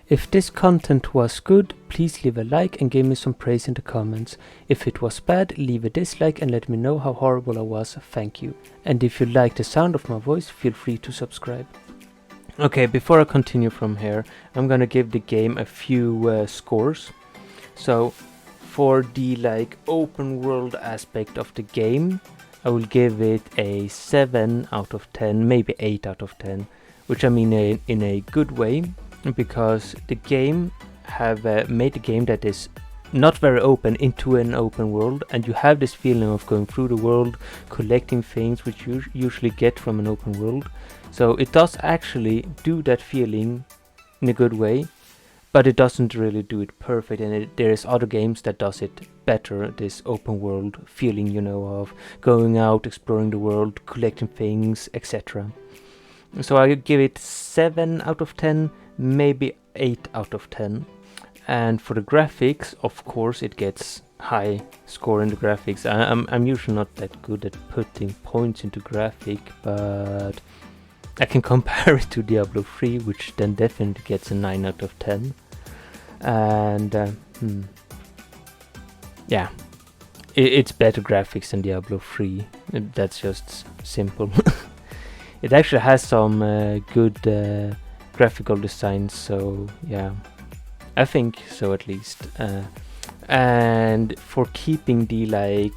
If this content was good, please leave a like and give me some praise in the comments. If it was bad, leave a dislike and let me know how horrible I was, thank you. And if you like the sound of my voice, feel free to subscribe. Okay, before I continue from here, I'm gonna give the game a few scores. So, for the open world aspect of the game, I will give it a 7 out of 10, maybe 8 out of 10, which I mean in a good way, because the game have made a game that is not very open into an open world, and you have this feeling of going through the world, collecting things which you usually get from an open world. So it does actually do that feeling in a good way, but it doesn't really do it perfect, and there's other games that does it better, this open world feeling, you know, of going out, exploring the world, collecting things, etc. So I give it 7 out of 10, maybe 8 out of 10. And for the graphics, of course, it gets high score in the graphics. I'm usually not that good at putting points into graphic, but I can compare it to Diablo 3, which then definitely gets a 9 out of 10. And yeah, it's better graphics than Diablo 3. That's just simple. It actually has some good graphical designs, so yeah, I think so at least. And for keeping the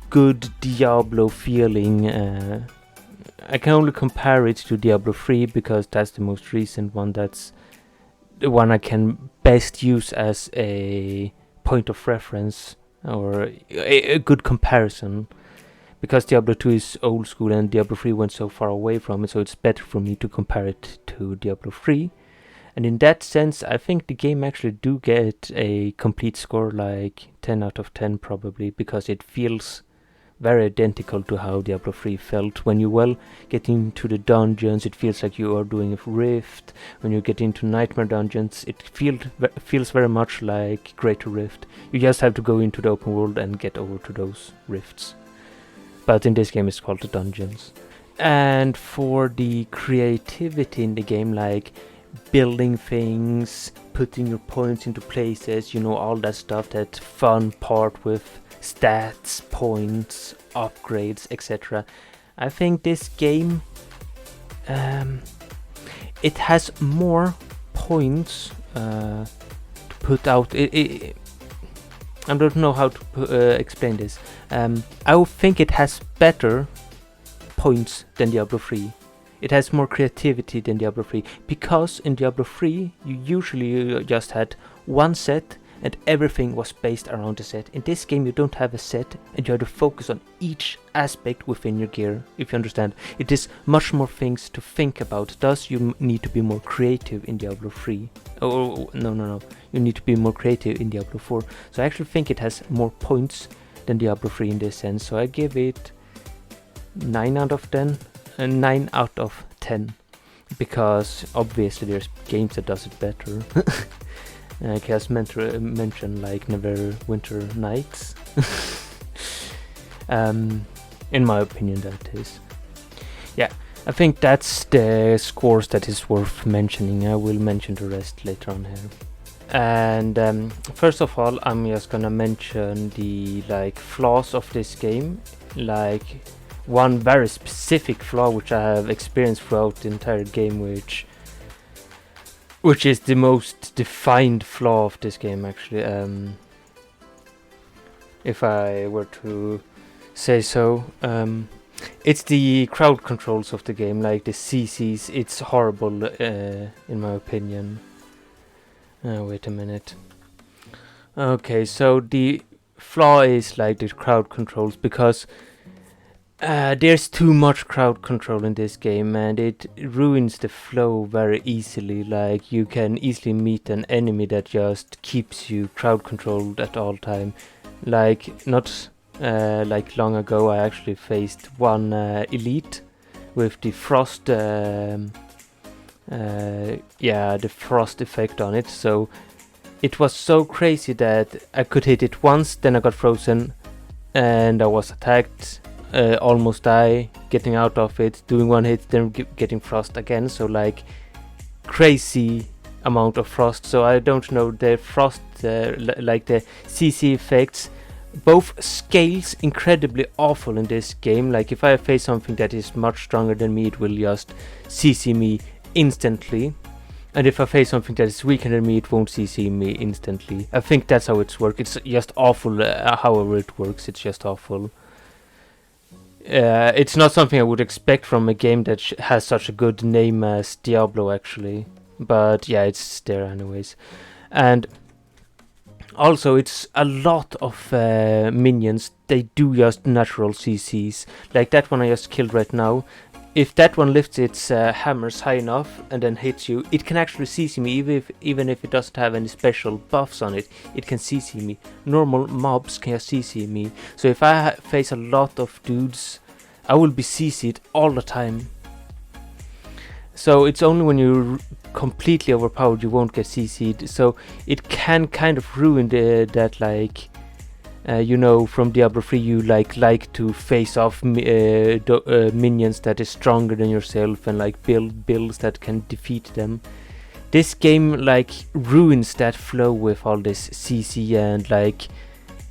good Diablo feeling, I can only compare it to Diablo 3 because that's the most recent one. That's the one I can best use as a point of reference or a good comparison, because Diablo 2 is old school and Diablo 3 went so far away from it, so it's better for me to compare it to Diablo 3. And in that sense, I think the game actually do get a complete score, like 10 out of 10 probably, because it feels very identical to how Diablo 3 felt. When you get into the dungeons, it feels like you are doing a rift. When you get into nightmare dungeons, it feels very much like Greater Rift. You just have to go into the open world and get over to those rifts. But in this game it's called the dungeons. And for the creativity in the game, like building things, putting your points into places, you know, all that stuff, that fun part with stats, points, upgrades, etc. I think this game, it has more points to put out. I don't know how to explain this. I would think it has better points than Diablo 3. It has more creativity than Diablo 3, because in Diablo 3 you usually just had one set and everything was based around the set. In this game you don't have a set and you have to focus on each aspect within your gear, if you understand. It is much more things to think about, thus you need to be more creative in Diablo 3. Oh, no. You need to be more creative in Diablo 4. So I actually think it has more points than Diablo 3 in this sense. So I give it 9 out of 10. 9 out of 10. Because obviously there's games that does it better. I just mention like Neverwinter Nights. In my opinion, that is. Yeah, I think that's the scores that is worth mentioning. I will mention the rest later on here. And first of all, I'm just gonna mention the flaws of this game. Like one very specific flaw which I have experienced throughout the entire game, which is the most defined flaw of this game actually, if I were to say so. It's the crowd controls of the game, like the CCs. It's horrible in my opinion. Wait a minute. Okay, so the flaw is like the crowd controls, because there's too much crowd control in this game and it ruins the flow very easily. Like you can easily meet an enemy that just keeps you crowd controlled at all time. Like not long ago I actually faced one elite with the frost the frost effect on it. So it was so crazy that I could hit it once, then I got frozen and I was attacked, almost die, getting out of it, doing one hit, then getting frost again. So like crazy amount of frost, so I don't know the frost, like the CC effects. Both scales incredibly awful in this game. Like if I face something that is much stronger than me, it will just CC me instantly. And if I face something that is weaker than me, it won't CC me instantly. I think that's how it's works. It's just awful however it works. It's just awful. It's not something I would expect from a game that has such a good name as Diablo, actually. But yeah, it's there anyways. And also, it's a lot of minions. They do just natural CCs. Like that one I just killed right now. If that one lifts its hammers high enough and then hits you, it can actually CC me, even if it doesn't have any special buffs on it. It can CC me. Normal mobs can just CC me. So if I face a lot of dudes, I will be CC'd all the time. So it's only when you're completely overpowered you won't get CC'd. So it can kind of ruin that, like, you know, from Diablo 3 you like to face off minions that is stronger than yourself and like build builds that can defeat them. This game like ruins that flow with all this CC and like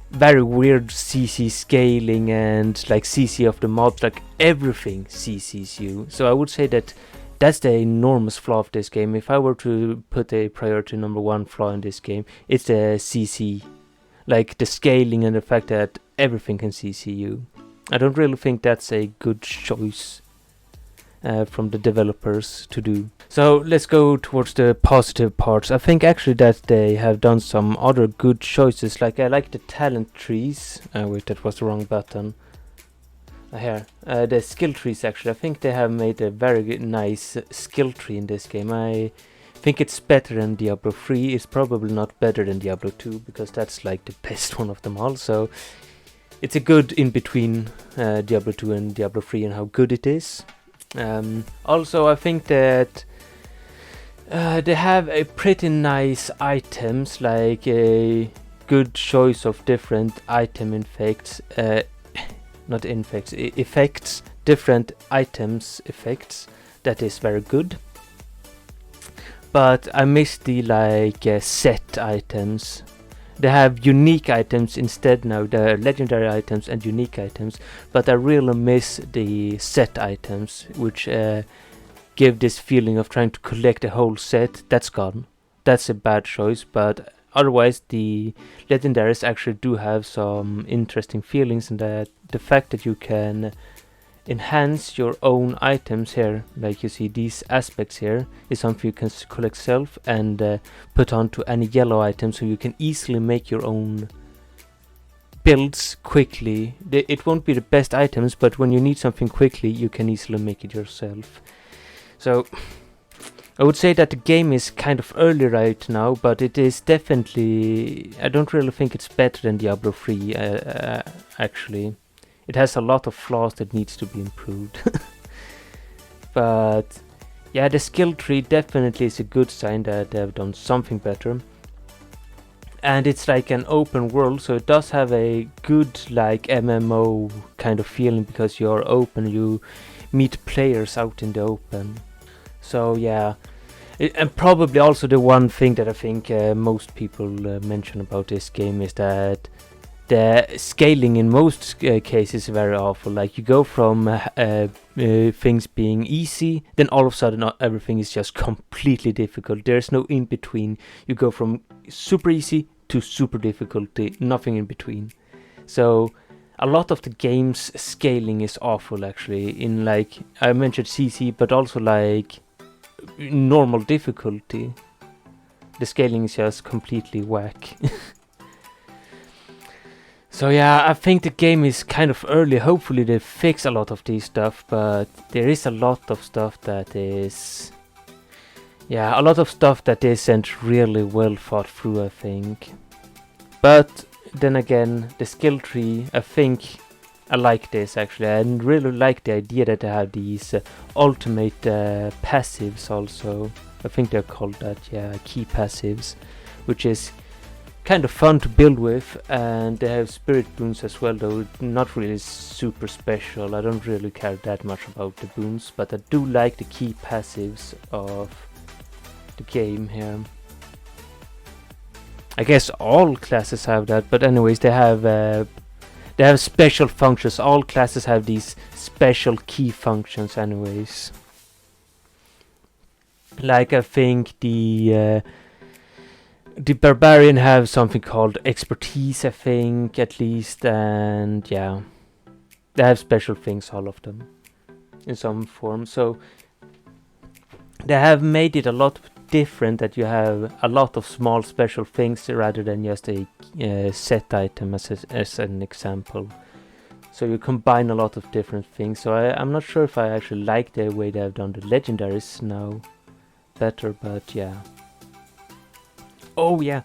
very weird CC scaling and like CC of the mobs, like everything CCs you. So I would say that that's the enormous flaw of this game. If I were to put a priority number 1 flaw in this game, it's the CC. Like the scaling and the fact that everything can CC you. I don't really think that's a good choice from the developers to do. So let's go towards the positive parts. I think actually that they have done some other good choices. Like I like the talent trees. Wait, that was the wrong button. Here, the skill trees actually. I think they have made a very nice skill tree in this game. I think it's better than Diablo 3. It's probably not better than Diablo 2 because that's like the best one of them all. So it's a good in between Diablo 2 and Diablo 3 and how good it is. Also, I think that they have a pretty nice items, like a good choice of different item effects. Not infects, effects, different items effects. That is very good. But I miss the like set items. They have unique items instead now. There are legendary items and unique items. But I really miss the set items, which give this feeling of trying to collect a whole set. That's gone. That's a bad choice, but otherwise the legendaries actually do have some interesting feelings, and that the fact that you can enhance your own items here, like you see these aspects here, is something you can collect self and put onto any yellow item, so you can easily make your own builds quickly. It won't be the best items, but when you need something quickly you can easily make it yourself. So I would say that the game is kind of early right now, but it is definitely, I don't really think it's better than Diablo 3 actually. It has a lot of flaws that needs to be improved. But yeah, the skill tree definitely is a good sign that they have done something better. And it's like an open world, so it does have a good like MMO kind of feeling because you're open, you meet players out in the open. So yeah, and probably also the one thing that I think most people mention about this game is that the scaling in most cases is very awful. Like you go from things being easy, then all of a sudden everything is just completely difficult. There's no in between. You go from super easy to super difficulty, nothing in between. So a lot of the game's scaling is awful actually. In like I mentioned CC, but also like normal difficulty, the scaling is just completely whack. So yeah, I think the game is kind of early. Hopefully they fix a lot of these stuff, but there is a lot of stuff that is, yeah, a lot of stuff that isn't really well thought through, I think. But then again, the skill tree, I think I like this actually. I really like the idea that they have these ultimate passives also. I think they're called that, yeah, key passives, which is kind of fun to build with. And they have spirit boons as well, though not really super special. I don't really care that much about the boons, but I do like the key passives of the game here. I guess all classes have that, but anyways, they have special functions. All classes have these special key functions, anyways. Like I think the barbarian have something called expertise, I think, at least, and yeah, they have special things, all of them, in some form. So they have made it a lot different, that you have a lot of small special things rather than just a set item as an example. So you combine a lot of different things. So I'm not sure if I actually like the way they have done the legendaries now better, but yeah. Oh yeah,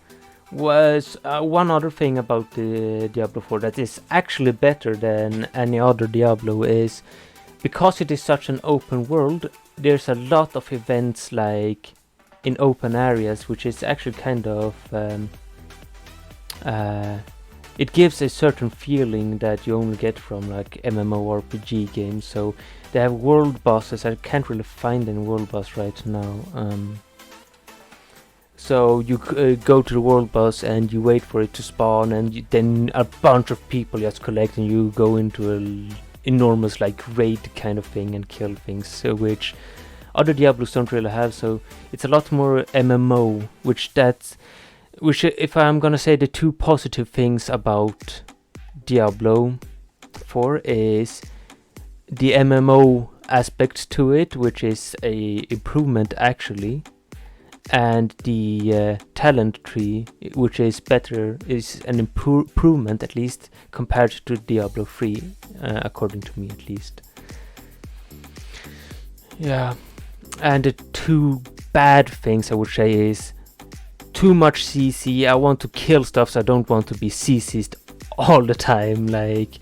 was one other thing about the Diablo 4 that is actually better than any other Diablo is, because it is such an open world, there's a lot of events like in open areas, which is actually kind of it gives a certain feeling that you only get from like MMORPG games. So they have world bosses. I can't really find any world boss right now. So you go to the world boss and you wait for it to spawn, and then a bunch of people just collect, and you go into an enormous like raid kind of thing and kill things, which other Diablos don't really have. So it's a lot more MMO, which if I'm gonna say the two positive things about Diablo 4 is the MMO aspect to it, which is a improvement actually, and the talent tree, which is better, is an improvement at least compared to Diablo 3, according to me at least. Yeah, and the two bad things I would say is too much CC. I want to kill stuff, so I don't want to be CC'd all the time. Like,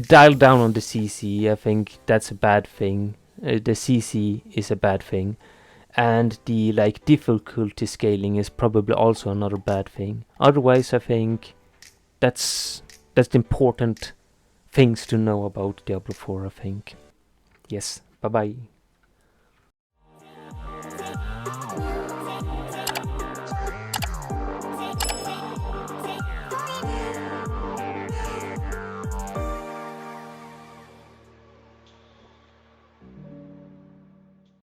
dial down on the CC. I think that's a bad thing. The CC is a bad thing, and the like difficulty scaling is probably also another bad thing. Otherwise, I think that's the important things to know about Diablo 4. I think. Yes. Bye bye.